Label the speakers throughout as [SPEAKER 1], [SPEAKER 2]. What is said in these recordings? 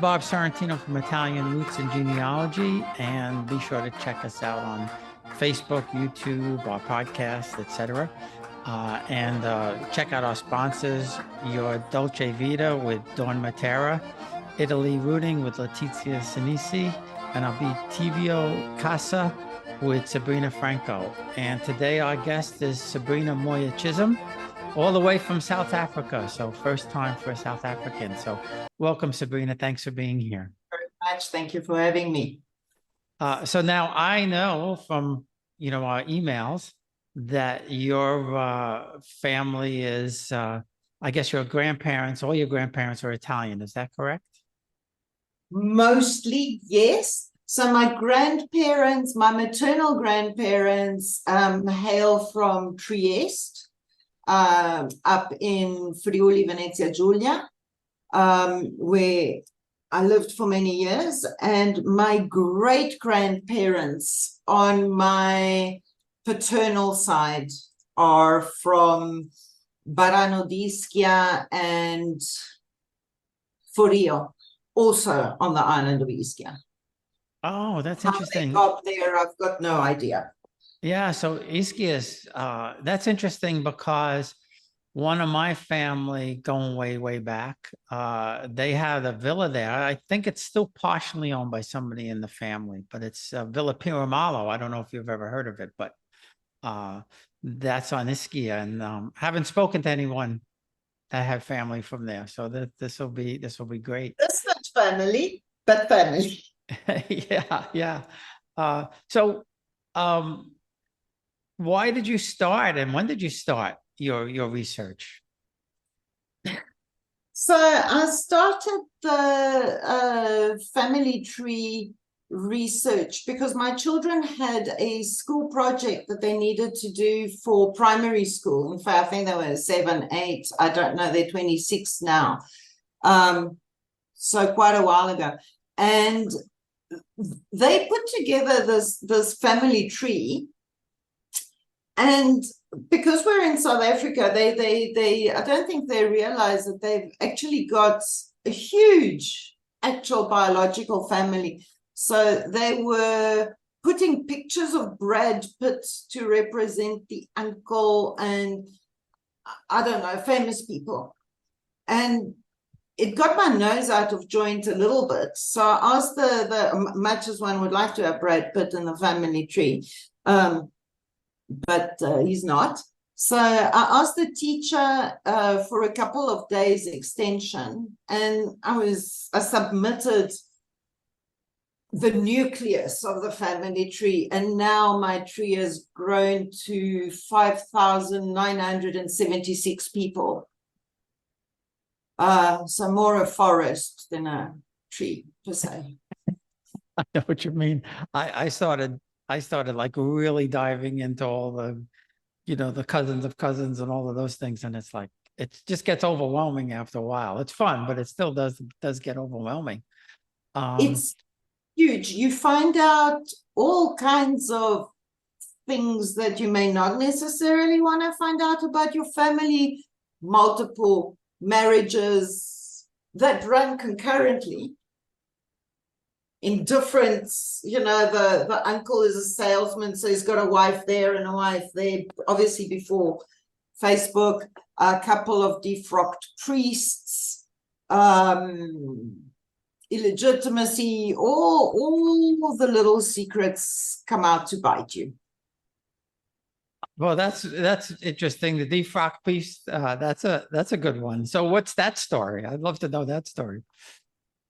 [SPEAKER 1] Bob Sorrentino from Italian Roots and Genealogy, and be sure to check us out on Facebook, YouTube, our podcast, etc. And check out our sponsors, Your Dolce Vita with Dawn Matera, Italy Rooting with Letizia Sinisi, and I'll be Tivio Casa with Sabrina Franco. And today our guest is Sabrina Moya Chisholm, all the way from South Africa. So first time for a South African. So welcome, Sabrina. Thanks for being here.
[SPEAKER 2] Very much. Thank you for having me.
[SPEAKER 1] So now I know from, our emails that your family is, I guess your grandparents, all your grandparents are Italian. Is that correct?
[SPEAKER 2] Mostly, yes. So my grandparents, my maternal grandparents hail from Trieste, up in Friuli, Venezia Giulia, where I lived for many years. And my great-grandparents on my paternal side are from Barano d'Ischia and Forio, also on the island of Ischia.
[SPEAKER 1] Oh, that's interesting.
[SPEAKER 2] How they got there, I've got no idea.
[SPEAKER 1] Yeah, so Ischia is, that's interesting because one of my family going way, way back, they had a villa there. I think it's still partially owned by somebody in the family, but it's Villa Piramalo. I don't know if you've ever heard of it, but that's on Ischia, and haven't spoken to anyone that had family from there. So this will be great.
[SPEAKER 2] It's not family, but family.
[SPEAKER 1] Yeah. So why did you start, and when did you start your research?
[SPEAKER 2] So I started the family tree research because my children had a school project that they needed to do for primary school. In fact, I think they were 7, 8. I don't know. They're 26 now. So quite a while ago. And they put together this family tree. And because we're in South Africa, they I don't think they realize that they've actually got a huge actual biological family. So they were putting pictures of Brad Pitt to represent the uncle and, I don't know, famous people. And it got my nose out of joint a little bit. So I asked much as one would like to have Brad Pitt in the family tree, but he's not. So I asked the teacher for a couple of days extension, and I submitted the nucleus of the family tree, and now my tree has grown to 5,976 people. So more a forest than a tree per se.
[SPEAKER 1] I know what you mean. I started like really diving into all the, the cousins of cousins and all of those things, and it's like it just gets overwhelming after a while. It's fun, but it still does get overwhelming.
[SPEAKER 2] It's huge. You find out all kinds of things that you may not necessarily want to find out about your family, multiple marriages that run concurrently in different, the uncle is a salesman, so he's got a wife there and a wife there, obviously before Facebook, a couple of defrocked priests, illegitimacy, all the little secrets come out to bite you.
[SPEAKER 1] Well, that's interesting. The defrocked piece, that's a good one. So what's that story? I'd love to know that story.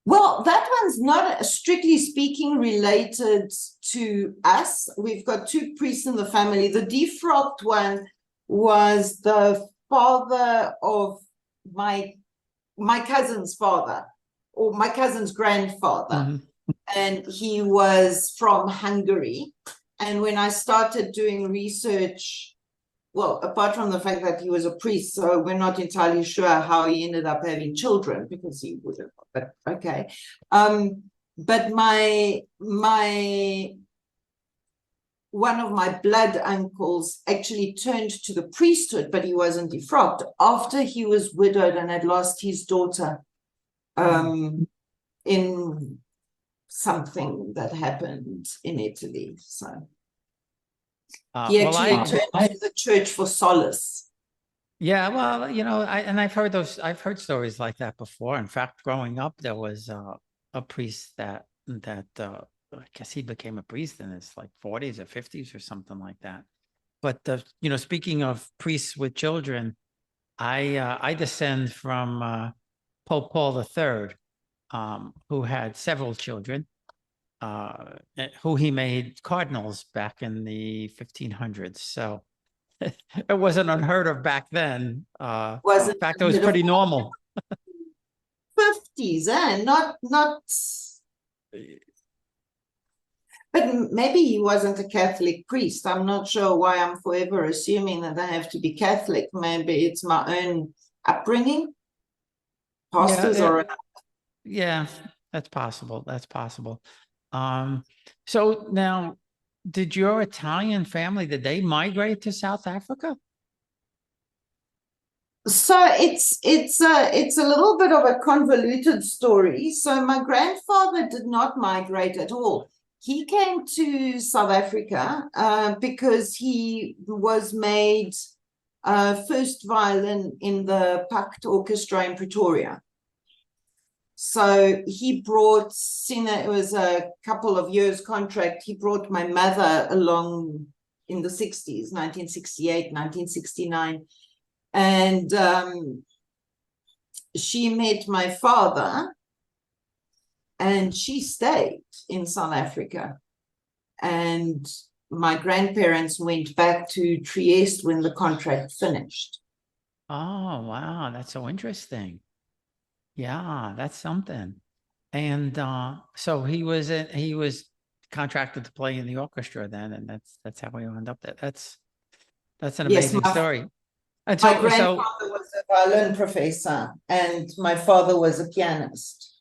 [SPEAKER 2] Well, that one's not, strictly speaking, related to us. We've got 2 priests in the family. The defrocked one was the father of my cousin's father, or my cousin's grandfather. Mm-hmm. And he was from Hungary. And when I started doing research, well, apart from the fact that he was a priest, so we're not entirely sure how he ended up having children, because he would have, but okay. But my one of my blood uncles actually turned to the priesthood, but he wasn't defrocked after he was widowed and had lost his daughter in something that happened in Italy. So he
[SPEAKER 1] Well,
[SPEAKER 2] actually turned to the church for solace.
[SPEAKER 1] yeah, well, I've heard stories like that before. In fact, growing up, there was a priest that I guess he became a priest in his like 40s or 50s or something like that. But speaking of priests with children, I descend from Pope Paul III, who had several children, who he made cardinals back in the 1500s. So it wasn't unheard of back then.
[SPEAKER 2] Was
[SPEAKER 1] In
[SPEAKER 2] it
[SPEAKER 1] fact,
[SPEAKER 2] a
[SPEAKER 1] it was
[SPEAKER 2] bit of
[SPEAKER 1] pretty normal.
[SPEAKER 2] 50s, not. But maybe he wasn't a Catholic priest. I'm not sure why I'm forever assuming that I have to be Catholic. Maybe it's my own upbringing. Pastors
[SPEAKER 1] Yeah,
[SPEAKER 2] or
[SPEAKER 1] yeah, that's possible. That's possible. So now, did your Italian family, did they migrate to South Africa?
[SPEAKER 2] so it's a little bit of a convoluted story. So my grandfather did not migrate at all. He came to South Africa because he was made first violin in the Pact Orchestra in Pretoria. So he brought, it was a couple of years contract. He brought my mother along in the 60s, 1968, 1969. And she met my father and she stayed in South Africa. And my grandparents went back to Trieste when the contract finished.
[SPEAKER 1] Oh, wow. That's so interesting. Yeah, that's something. And so he was contracted to play in the orchestra then, and that's how we wound up there. That's an
[SPEAKER 2] Yes,
[SPEAKER 1] amazing story. And
[SPEAKER 2] my
[SPEAKER 1] so
[SPEAKER 2] grandfather was a violin professor and my father was a pianist.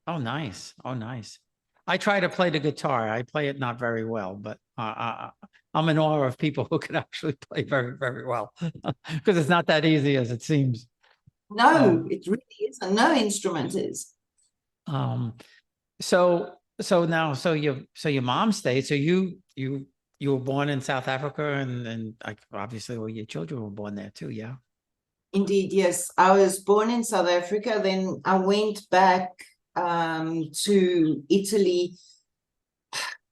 [SPEAKER 1] oh, nice. Oh, nice. I try to play the guitar. I play it not very well, but I'm in awe of people who can actually play very, very well because it's not that easy as it seems.
[SPEAKER 2] No, it really isn't. No instrument is.
[SPEAKER 1] So your mom stayed. So you were born in South Africa, and obviously all your children were born there too. Yeah.
[SPEAKER 2] Indeed, yes. I was born in South Africa. Then I went back to Italy,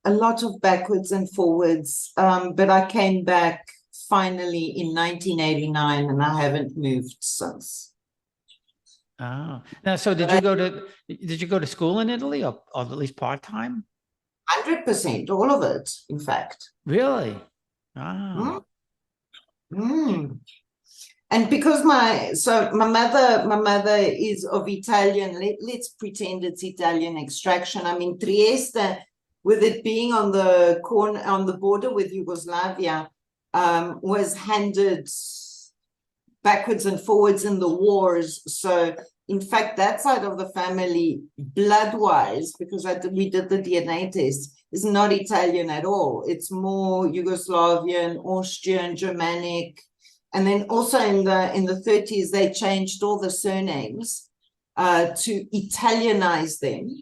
[SPEAKER 2] a lot of backwards and forwards. But I came back finally in 1989 and I haven't moved since.
[SPEAKER 1] Oh, now, so did you go to school in Italy or at least part-time?
[SPEAKER 2] 100%, all of it, in fact.
[SPEAKER 1] Really? Oh.
[SPEAKER 2] Mm. And because my mother is of Italian, let's pretend it's Italian extraction. I mean, Trieste, with it being on the border with Yugoslavia, was handed backwards and forwards in the wars. So in fact, that side of the family, blood-wise, because we did the DNA test, is not Italian at all. It's more Yugoslavian, Austrian, Germanic. And then also in the 30s, they changed all the surnames to Italianize them.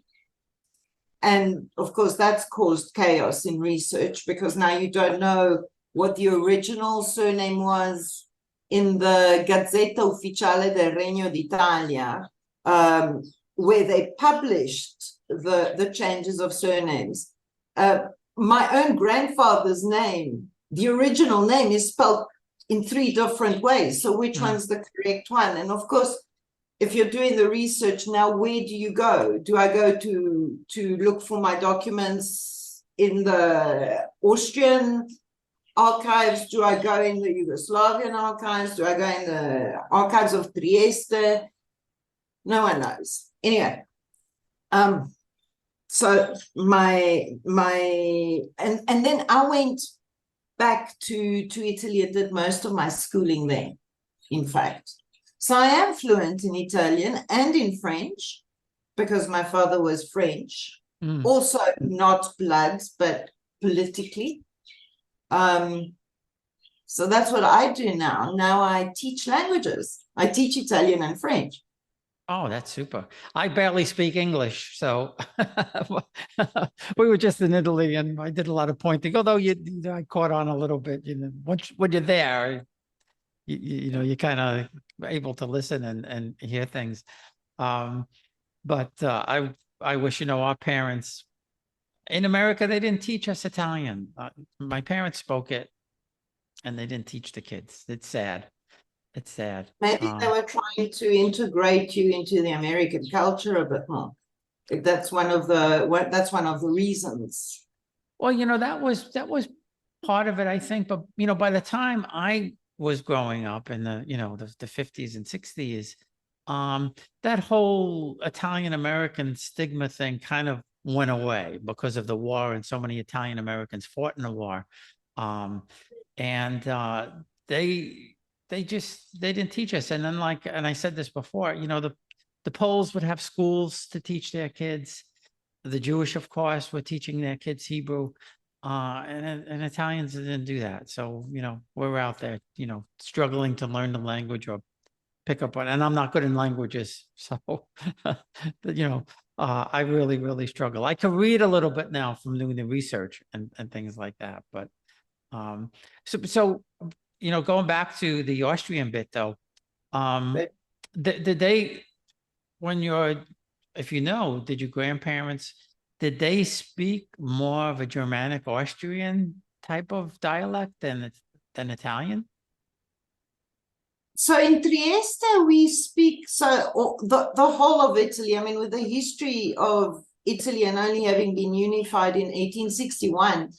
[SPEAKER 2] And of course, that's caused chaos in research because now you don't know what the original surname was in the Gazzetta Ufficiale del Regno d'Italia, where they published the changes of surnames. My own grandfather's name, the original name is spelled in 3 different ways. So which one's the correct one? And of course, if you're doing the research now, where do you go? Do I go to look for my documents in the Austrian archives? Do I go in the Yugoslavian archives? Do I go in the archives of Trieste? No one knows. Anyway, so and then I went back to Italy and did most of my schooling there, in fact. So I am fluent in Italian and in French because my father was French. Also not blood, but politically. So that's what I do now. Now I teach languages. I teach Italian and French.
[SPEAKER 1] Oh, that's super. I barely speak English, so we were just in Italy, and I did a lot of pointing. Although I caught on a little bit. Once when you're there, you're kind of able to listen and hear things. But I wish our parents in America, they didn't teach us Italian. My parents spoke it, and they didn't teach the kids. It's sad. It's sad.
[SPEAKER 2] Maybe they were trying to integrate you into the American culture a bit more. That's one of the reasons.
[SPEAKER 1] Well, that was part of it, I think. But by the time I was growing up in the the 50s and 60s, that whole Italian American stigma thing kind of went away because of the war, and so many Italian Americans fought in the war. And they didn't teach us. And then, and I said this before, the Poles would have schools to teach their kids. The Jewish, of course, were teaching their kids Hebrew, and Italians didn't do that. So, we're out there, struggling to learn the language or pick up on, and I'm not good in languages. So, I really, really struggle. I can read a little bit now from doing the research and things like that. But so going back to the Austrian bit, though, did they, if did your grandparents, did they speak more of a Germanic Austrian type of dialect than Italian?
[SPEAKER 2] So in Trieste, we speak, the whole of Italy, I mean, with the history of Italy and only having been unified in 1861,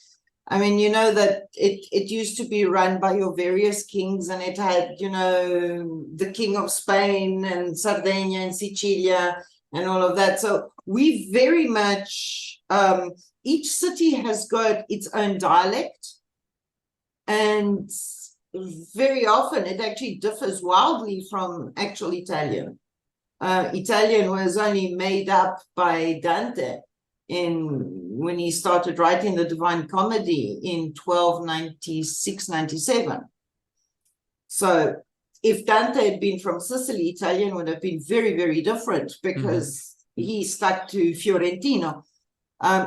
[SPEAKER 2] I mean, that it used to be run by your various kings, and it had, the King of Spain and Sardinia and Sicilia and all of that. So we very much, each city has got its own dialect, and very often it actually differs wildly from actual Italian. Italian was only made up by Dante when he started writing the Divine Comedy in 1296-97. So if Dante had been from Sicily, Italian would have been very, very different, because he stuck to Fiorentino.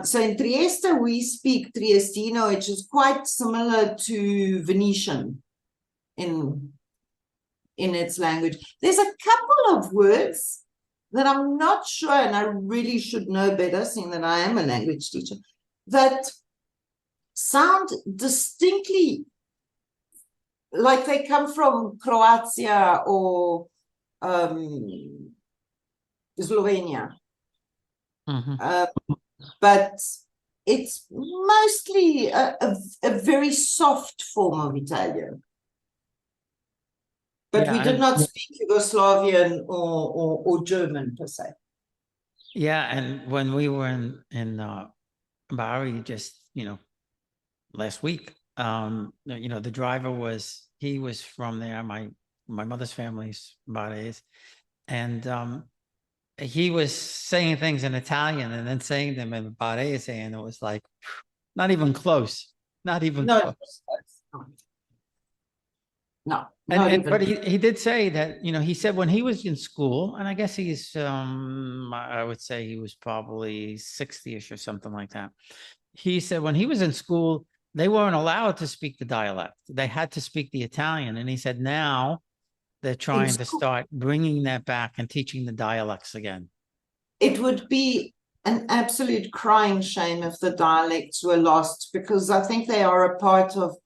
[SPEAKER 2] So in Trieste, we speak Triestino, which is quite similar to Venetian in its language. There's a couple of words that I'm not sure, and I really should know better, seeing that I am a language teacher, that sound distinctly like they come from Croatia or Slovenia. But it's mostly a very soft form of Italian. But we did not speak Yugoslavian or German per se.
[SPEAKER 1] Yeah, and when we were in Bari just last week, the driver was from there. My mother's family's Barese, and he was saying things in Italian and then saying them in Barese, and it was like not even close. Not even close.
[SPEAKER 2] No.
[SPEAKER 1] But he did say that, he said when he was in school, and I guess he's, I would say he was probably 60-ish or something like that. He said when he was in school, they weren't allowed to speak the dialect. They had to speak the Italian. And he said now they're trying to start bringing that back and teaching the dialects again.
[SPEAKER 2] It would be an absolute crying shame if the dialects were lost, because I think they are a part of,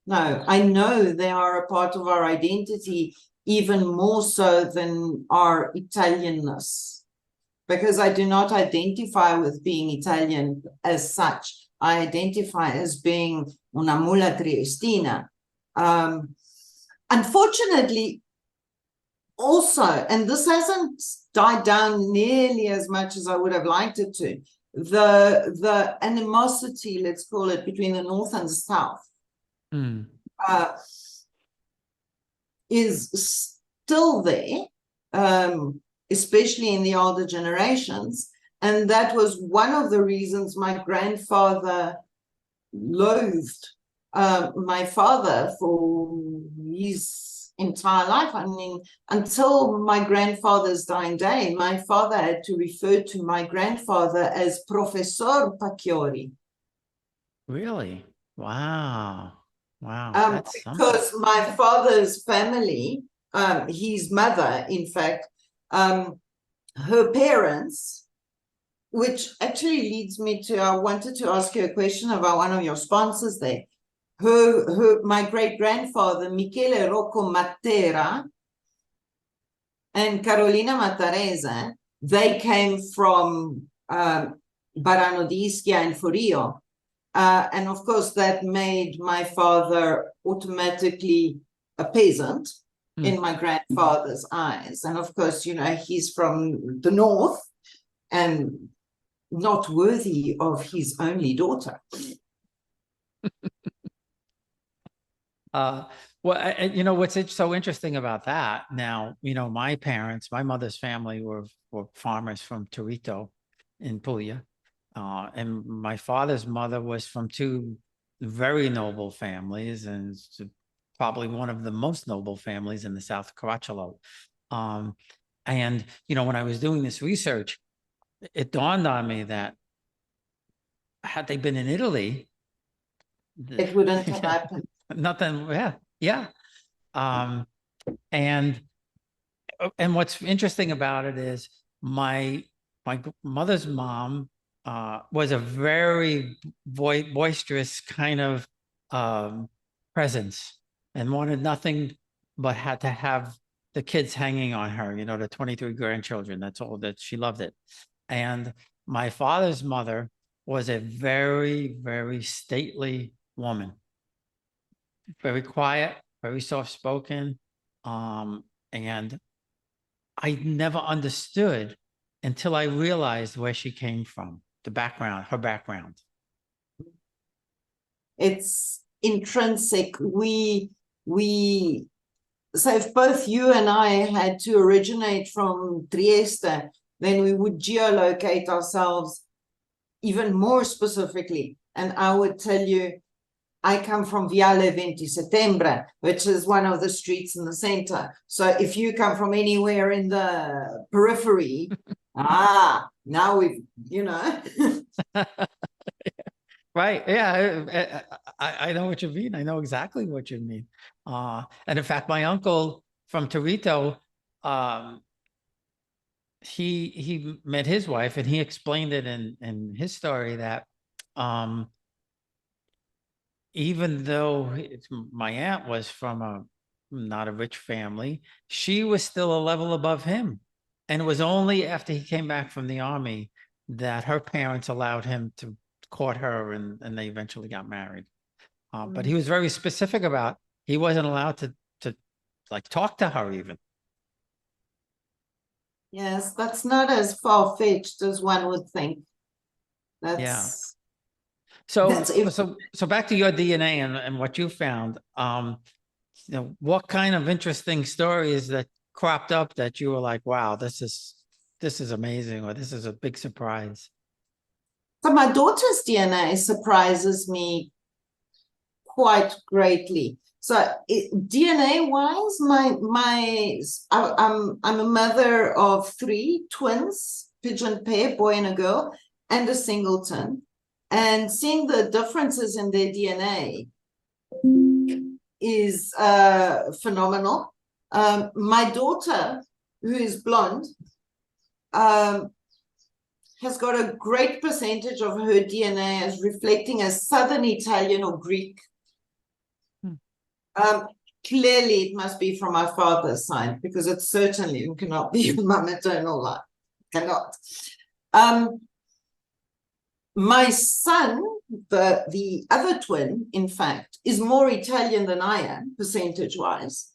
[SPEAKER 2] I know they are a part of our identity, even more so than our Italianness, because I do not identify with being Italian as such. I identify as being una mula triestina. Unfortunately, also, and this hasn't died down nearly as much as I would have liked it to, the animosity, let's call it, between the North and the South is still there, especially in the older generations. And that was one of the reasons my grandfather loathed my father for his entire life. I mean, until my grandfather's dying day, my father had to refer to my grandfather as Professor Pacchiori.
[SPEAKER 1] Really? Wow. Wow. That's
[SPEAKER 2] Because
[SPEAKER 1] something.
[SPEAKER 2] my father's family, his mother, in fact, her parents, which actually leads me to, I wanted to ask you a question about one of your sponsors there. My great-grandfather, Michele Rocco Matera and Carolina Mattarese, they came from Barano di Ischia and Forio. And of course, that made my father automatically a peasant in my grandfather's eyes. And of course, you know, he's from the north and not worthy of his only daughter.
[SPEAKER 1] Well, you know, what's so interesting about that now, you know, my parents, my mother's family were farmers from Torito in Puglia. And my father's mother was from two very noble families, and probably one of the most noble families in the South Caracciolo. And, you know, when I was doing this research, it dawned on me that had they been in Italy,
[SPEAKER 2] It wouldn't have happened.
[SPEAKER 1] nothing. Yeah. And what's interesting about it is my mother's mom was a very boisterous kind of presence, and wanted nothing but had to have the kids hanging on her, you know, the 23 grandchildren. That's all, that she loved it. And my father's mother was a very, very stately woman, very quiet, very soft-spoken. And I never understood until I realized where she came from, the background, her background.
[SPEAKER 2] It's intrinsic. So if both you and I had to originate from Trieste, then we would geolocate ourselves even more specifically. And I would tell you, I come from Viale 20 Settembre, which is one of the streets in the center. So if you come from anywhere in the periphery, now we've, you know.
[SPEAKER 1] Right. Yeah. I know what you mean. I know exactly what you mean. And in fact, my uncle from Torito, he met his wife, and he explained it in his story that even though my aunt was from not a rich family, she was still a level above him. And it was only after he came back from the army that her parents allowed him to court her, and they eventually got married. But he was very specific about, he wasn't allowed to like talk to her even.
[SPEAKER 2] Yes, that's not as far-fetched as one would think.
[SPEAKER 1] Yeah.
[SPEAKER 2] That's
[SPEAKER 1] So back to your DNA and what you found. You know, what kind of interesting stories that cropped up that you were like, wow, this is amazing, or this is a big surprise?
[SPEAKER 2] so my daughter's DNA surprises me quite greatly. So DNA wise, I'm a mother of 3 twins, pigeon pair, boy and a girl, and a singleton. And seeing the differences in their DNA is phenomenal. My daughter, who is blonde, has got a great percentage of her DNA as reflecting as Southern Italian or Greek. Clearly, it must be from my father's side, because it certainly cannot be from my maternal line. Cannot. My son, the other twin, in fact, is more Italian than I am, percentage-wise.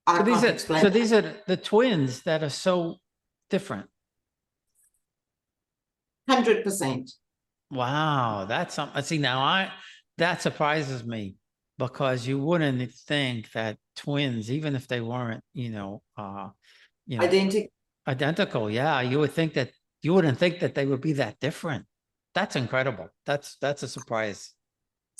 [SPEAKER 1] So these are the twins that are so different.
[SPEAKER 2] 100%.
[SPEAKER 1] Wow, that's something. See, now that surprises me, because you wouldn't think that twins, even if they weren't, identical. Yeah, you wouldn't think that they would be that different. That's incredible. That's a surprise.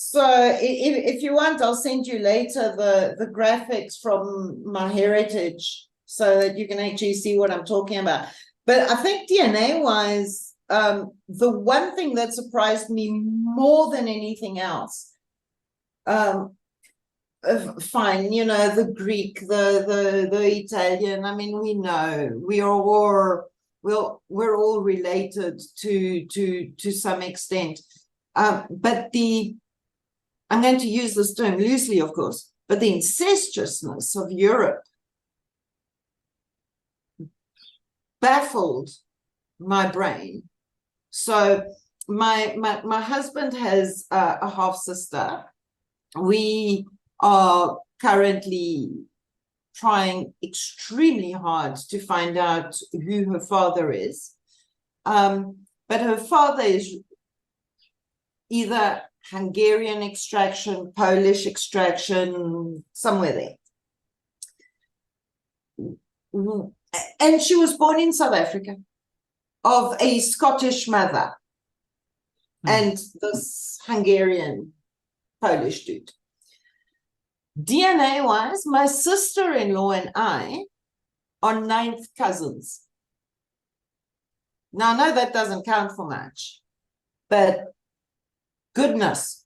[SPEAKER 2] So if you want, I'll send you later the graphics from my heritage so that you can actually see what I'm talking about. But I think DNA-wise, the one thing that surprised me more than anything else, fine, you know, the Greek, the Italian, I mean, we know we're all related to some extent. But I'm going to use this term loosely, of course, but the incestuousness of Europe baffled my brain. So my husband has a half sister. We are currently trying extremely hard to find out who her father is. But her father is either Hungarian extraction, Polish extraction, somewhere there. And she was born in South Africa of a Scottish mother and this Hungarian Polish dude. DNA-wise, my sister-in-law and I are ninth cousins. Now, I know that doesn't count for much, but goodness.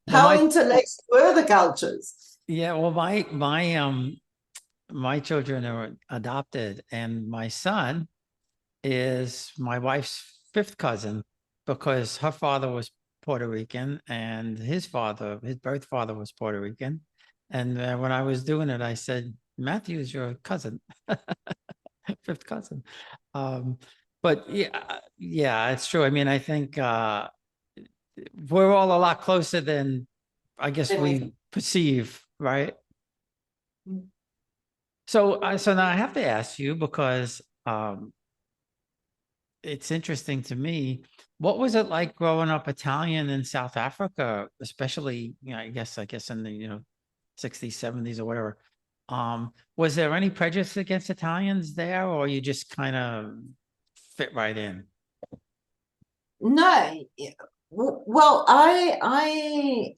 [SPEAKER 2] How interlaced were the cultures?
[SPEAKER 1] Yeah, well, my children are adopted, and my son is my wife's fifth cousin because her father was Puerto Rican and his birth father was Puerto Rican. And when I was doing it, I said, Matthew's your cousin, fifth cousin. But yeah, it's true. I mean, I think we're all a lot closer than I guess we perceive, right? So now I have to ask you because it's interesting to me. What was it like growing up Italian in South Africa, especially, you know, I guess in the, 60s, 70s or whatever. Was there any prejudice against Italians there, or you just kind of fit right in?
[SPEAKER 2] No. Well, I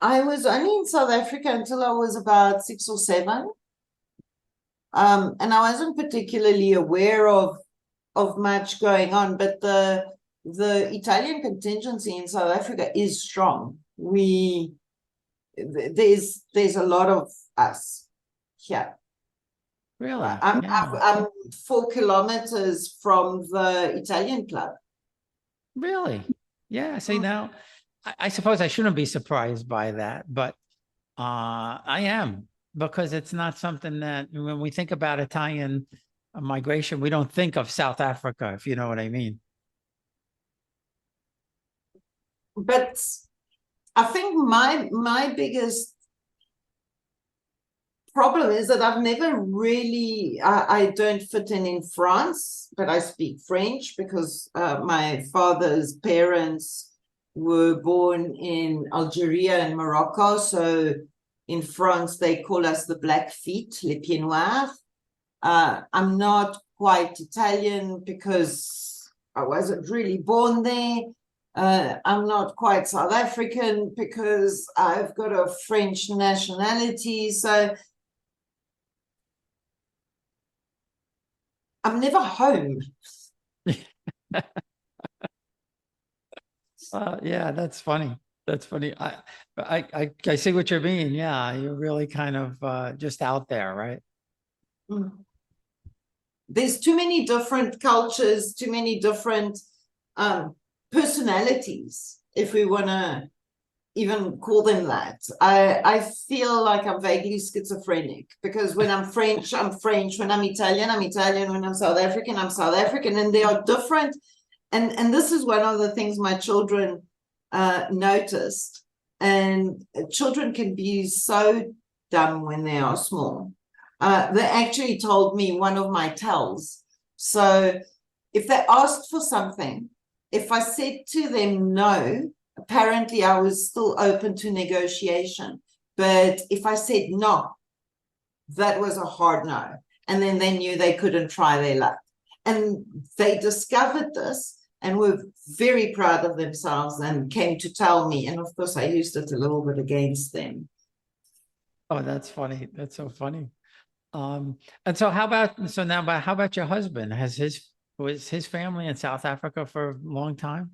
[SPEAKER 2] was only in South Africa until I was about 6 or 7. And I wasn't particularly aware of much going on, but the Italian contingency in South Africa is strong. There's a lot of us here.
[SPEAKER 1] Really?
[SPEAKER 2] I'm 4 kilometers from the Italian club.
[SPEAKER 1] Really? Yeah. See, now I suppose I shouldn't be surprised by that, but I am, because it's not something that when we think about Italian migration, we don't think of South Africa, if you know what I mean.
[SPEAKER 2] But I think my biggest problem is that I've never really, I don't fit in France, but I speak French because my father's parents were born in Algeria and Morocco. So in France, they call us the Black Feet, les pieds noirs. I'm not quite Italian because I wasn't really born there. I'm not quite South African because I've got a French nationality. So I'm never home.
[SPEAKER 1] Yeah, that's funny. That's funny. I see what you mean. Yeah, you're really kind of just out there, right?
[SPEAKER 2] There's too many different cultures, too many different personalities, if we want to even call them that. I feel like I'm vaguely schizophrenic because when I'm French, I'm French. When I'm Italian, I'm Italian. When I'm South African, I'm South African. And they are different. And this is one of the things my children noticed. And children can be so dumb when they are small. They actually told me one of my tells. So if they asked for something, if I said to them no, apparently I was still open to negotiation. But if I said no, that was a hard no. And then they knew they couldn't try their luck. And they discovered this and were very proud of themselves and came to tell me. And of course, I used it a little bit against them.
[SPEAKER 1] Oh, that's funny. That's so funny. And so how about your husband? Was his family in South Africa for a long time?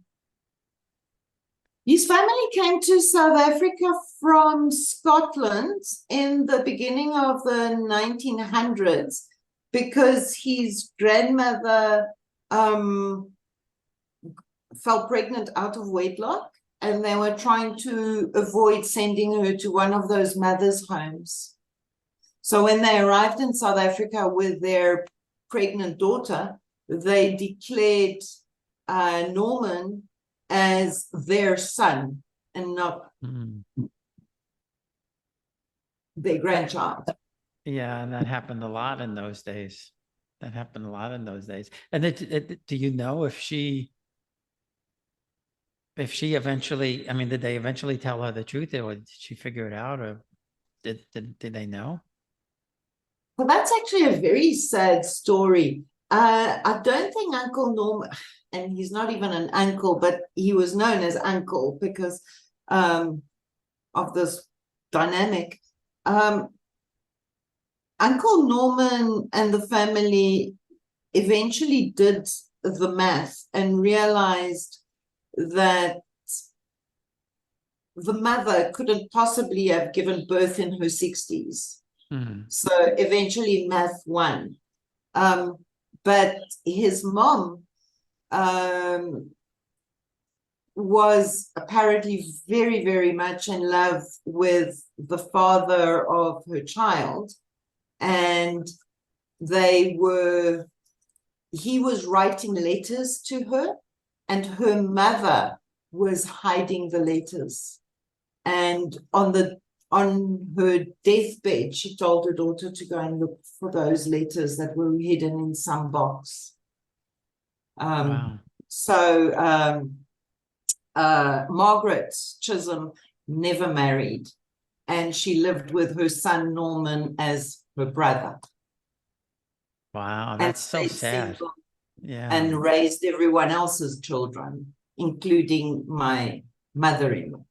[SPEAKER 2] His family came to South Africa from Scotland in the beginning of the 1900s because his grandmother fell pregnant out of wedlock, and they were trying to avoid sending her to one of those mothers' homes. So when they arrived in South Africa with their pregnant daughter, they declared Norman as their son and not their grandchild.
[SPEAKER 1] Yeah, and that happened a lot in those days. That happened a lot in those days. And do you know if she eventually, I mean, did they eventually tell her the truth, or did she figure it out, or did they know?
[SPEAKER 2] Well, that's actually a very sad story. I don't think Uncle Norman, and he's not even an uncle, but he was known as Uncle because of this dynamic. Uncle Norman and the family eventually did the math and realized that the mother couldn't possibly have given birth in her 60s. So eventually math won. But his mom was apparently very, very much in love with the father of her child. And he was writing letters to her, and her mother was hiding the letters. And on her deathbed, she told her daughter to go and look for those letters that were hidden in some box.
[SPEAKER 1] Wow.
[SPEAKER 2] So Margaret Chisholm never married, and she lived with her son Norman as her brother.
[SPEAKER 1] Wow, that's so sad.
[SPEAKER 2] Yeah. And raised everyone else's children, including my mother-in-law.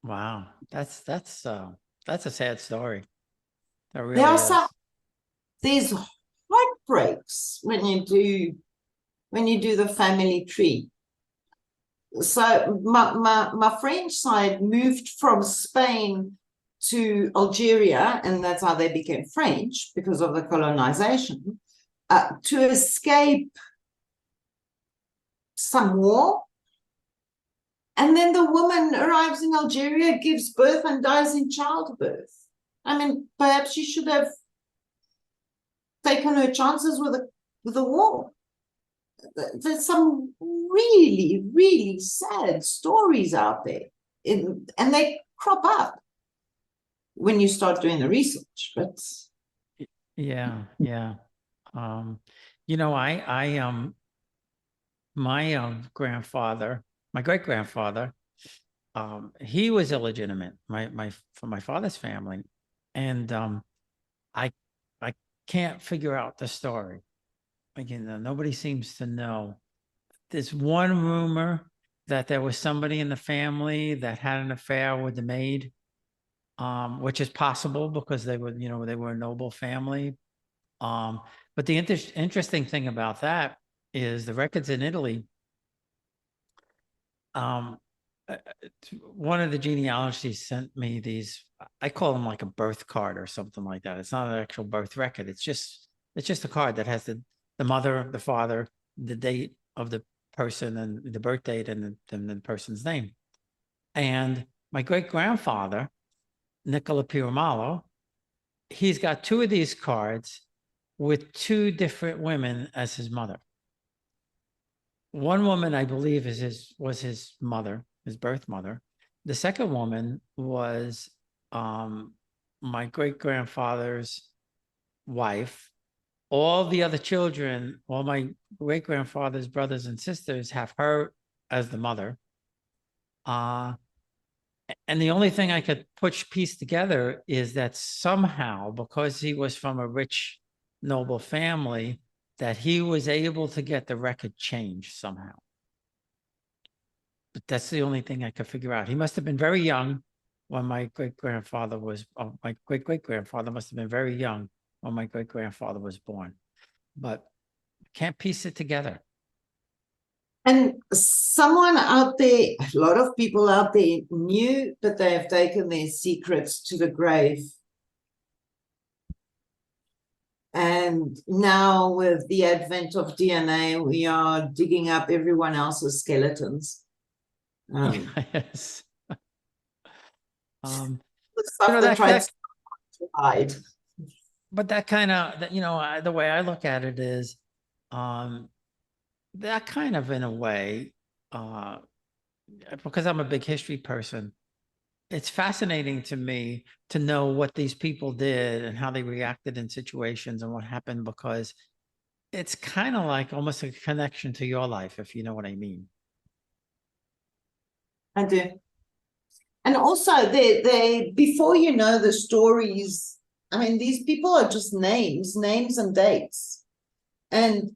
[SPEAKER 1] Wow, that's a sad story. That really
[SPEAKER 2] There are
[SPEAKER 1] is.
[SPEAKER 2] there's heartbreaks when you do the family tree. So my French side moved from Spain to Algeria, and that's how they became French because of the colonization, to escape some war. And then the woman arrives in Algeria, gives birth, and dies in childbirth. I mean, perhaps she should have taken her chances with the war. There's some really, really sad stories out there, and they crop up when you start doing the research. But
[SPEAKER 1] yeah. You know, my grandfather, my great grandfather, he was illegitimate, from my father's family, and I can't figure out the story. Again, nobody seems to know. There's one rumor that there was somebody in the family that had an affair with the maid, which is possible because they were a noble family. But the interesting thing about that is the records in Italy. One of the genealogists sent me these, I call them like a birth card or something like that. It's not an actual birth record. It's just a card that has the mother, the father, the date of the person, and the birth date, and the person's name. And my great grandfather, Nicola Piramalo, he's got two of these cards with two different women as his mother. One woman, I believe, was his mother, his birth mother. The second woman was my great grandfather's wife. All the other children, all my great grandfather's brothers and sisters, have her as the mother. And the only thing I could piece together is that somehow, because he was from a rich, noble family, that he was able to get the record changed somehow. But that's the only thing I could figure out. He must have been very young when my great-grandfather was, my great-great-grandfather must have been very young when my great-grandfather was born. But can't piece it together.
[SPEAKER 2] And someone out there, a lot of people out there knew, but they have taken their secrets to the grave. And now with the advent of DNA, we are digging up everyone else's skeletons.
[SPEAKER 1] Yes.
[SPEAKER 2] The stuff that tried to hide.
[SPEAKER 1] But that kind of, you know, the way I look at it is, that kind of, in a way, because I'm a big history person, it's fascinating to me to know what these people did and how they reacted in situations and what happened, because it's kind of like almost a connection to your life, if you know what I mean.
[SPEAKER 2] I do. And also, they before you know the stories, I mean, these people are just names and dates. And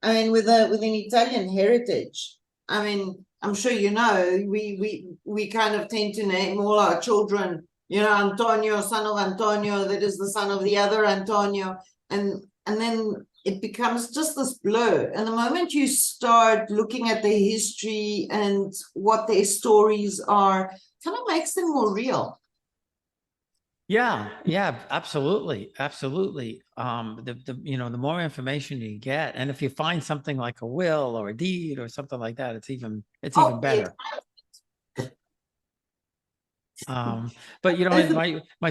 [SPEAKER 2] I mean, with an Italian heritage, I mean, I'm sure you know, we kind of tend to name all our children, you know, Antonio, son of Antonio, that is the son of the other Antonio, and then it becomes just this blur. And the moment you start looking at their history and what their stories are, kind of makes them more real.
[SPEAKER 1] Yeah, absolutely. The you know, the more information you get, and if you find something like a will or a deed or something like that, it's even better. But you know, my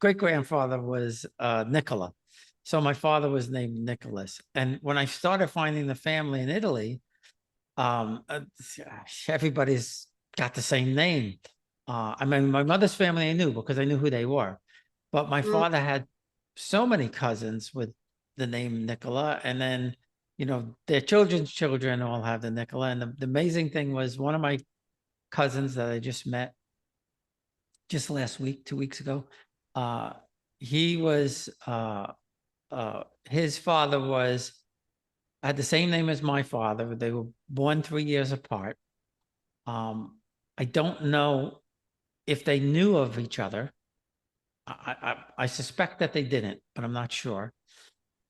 [SPEAKER 1] great grandfather was Nicola, so my father was named Nicholas. And when I started finding the family in Italy, everybody's got the same name. I mean, my mother's family I knew because I knew who they were, but my father had so many cousins with the name Nicola, and then, you know, their children's children all have the Nicola. And the amazing thing was, one of my cousins that I just met just last week, 2 weeks ago, he was, his father had the same name as my father. They were born 3 years apart. I don't know if they knew of each other. I suspect that they didn't, but I'm not sure.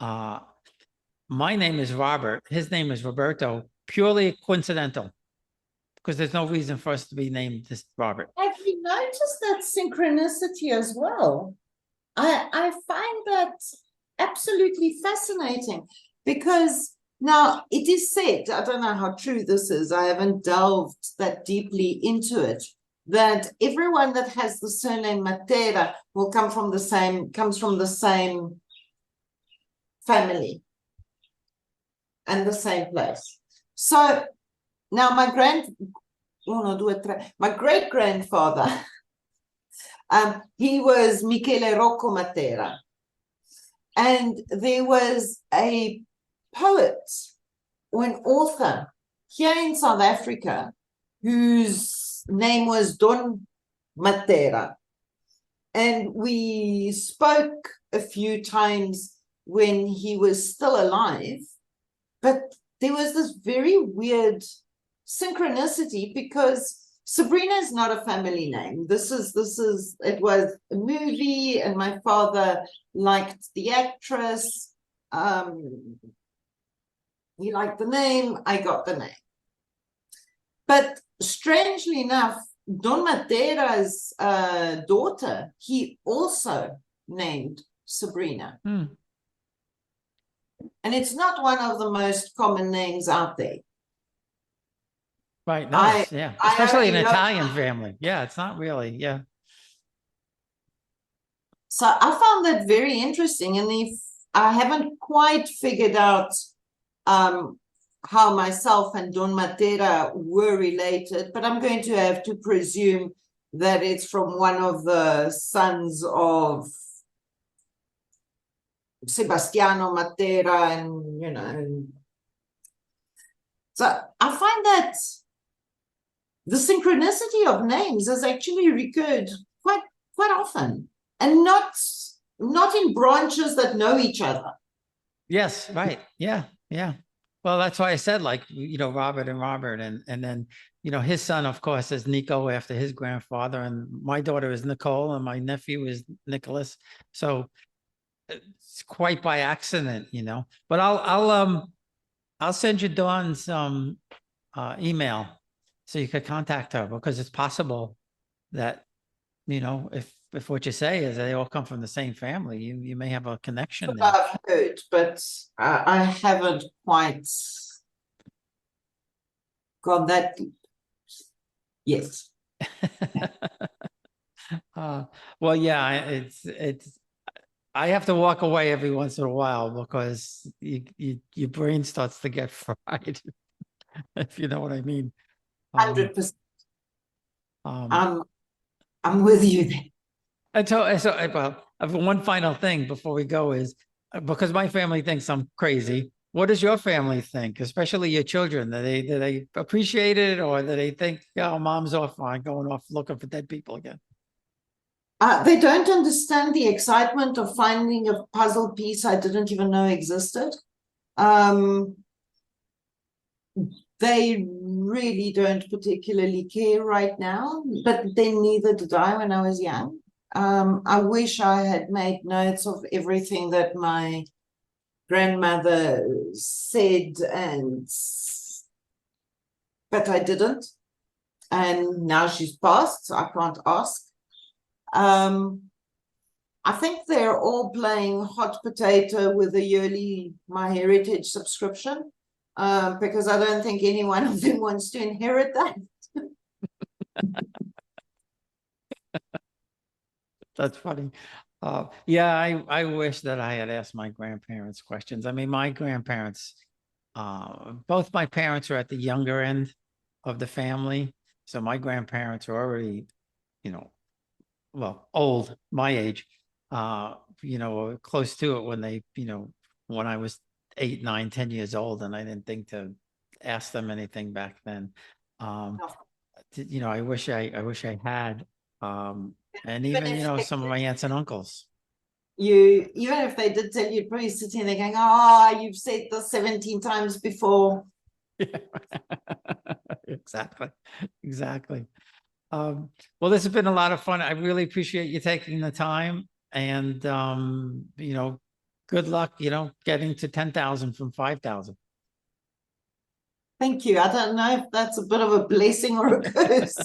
[SPEAKER 1] My name is Robert. His name is Roberto. Purely coincidental, because there's no reason for us to be named this Robert.
[SPEAKER 2] Have you noticed that synchronicity as well? I find that absolutely fascinating, because now it is said, I don't know how true this is, I haven't delved that deeply into it, that everyone that has the surname Matera will comes from the same family and the same place. So now my great-grandfather, he was Michele Rocco Matera. And there was a poet or an author here in South Africa whose name was Don Matera. And we spoke a few times when he was still alive, but there was this very weird synchronicity, because Sabrina is not a family name. It was a movie, and my father liked the actress. He liked the name, I got the name. But strangely enough, Don Matera's daughter, he also named Sabrina. And it's not one of the most common names out there.
[SPEAKER 1] Right. No, especially an Italian family. Yeah, it's not really. Yeah.
[SPEAKER 2] So I found that very interesting. And if I haven't quite figured out how myself and Don Matera were related, but I'm going to have to presume that it's from one of the sons of Sebastiano Matera, and you know. So I find that the synchronicity of names has actually recurred quite often, and not not in branches that know each other.
[SPEAKER 1] Yes, right. Yeah, yeah. Well, that's why I said, like, Robert and Robert, and then, his son, of course, is Nico after his grandfather, and my daughter is Nicole, and my nephew is Nicholas. So it's quite by accident, But I'll send you Dawn's email so you could contact her, because it's possible that, if what you say is they all come from the same family, you may have a connection there.
[SPEAKER 2] I've heard, but I haven't quite gone that deep. Yes.
[SPEAKER 1] Well, yeah, I have to walk away every once in a while because your brain starts to get fried, if you know what I mean.
[SPEAKER 2] 100%. I'm with you there.
[SPEAKER 1] And so, well, one final thing before we go is, because my family thinks I'm crazy. What does your family think, especially your children? Do they appreciate it, or do they think, oh, mom's off on going off looking for dead people again?
[SPEAKER 2] They don't understand the excitement of finding a puzzle piece I didn't even know existed. They really don't particularly care right now, but then neither did I when I was young. I wish I had made notes of everything that my grandmother said, but I didn't. And now she's passed, so I can't ask. I think they're all playing hot potato with the yearly MyHeritage subscription, because I don't think any one of them wants to inherit that.
[SPEAKER 1] That's funny. Yeah, I wish that I had asked my grandparents questions. I mean, my grandparents, both my parents are at the younger end of the family. So my grandparents are already, well, old, my age, close to it when they, when I was 8, 9, 10 years old, and I didn't think to ask them anything back then. I wish I had, and even, some of my aunts and uncles.
[SPEAKER 2] Even if they did tell you, you'd probably sitting there going, oh, you've said this 17 times before.
[SPEAKER 1] Yeah. Exactly. Well, this has been a lot of fun. I really appreciate you taking the time, and good luck, getting to 10,000 from 5,000.
[SPEAKER 2] Thank you. I don't know if that's a bit of a blessing or a curse.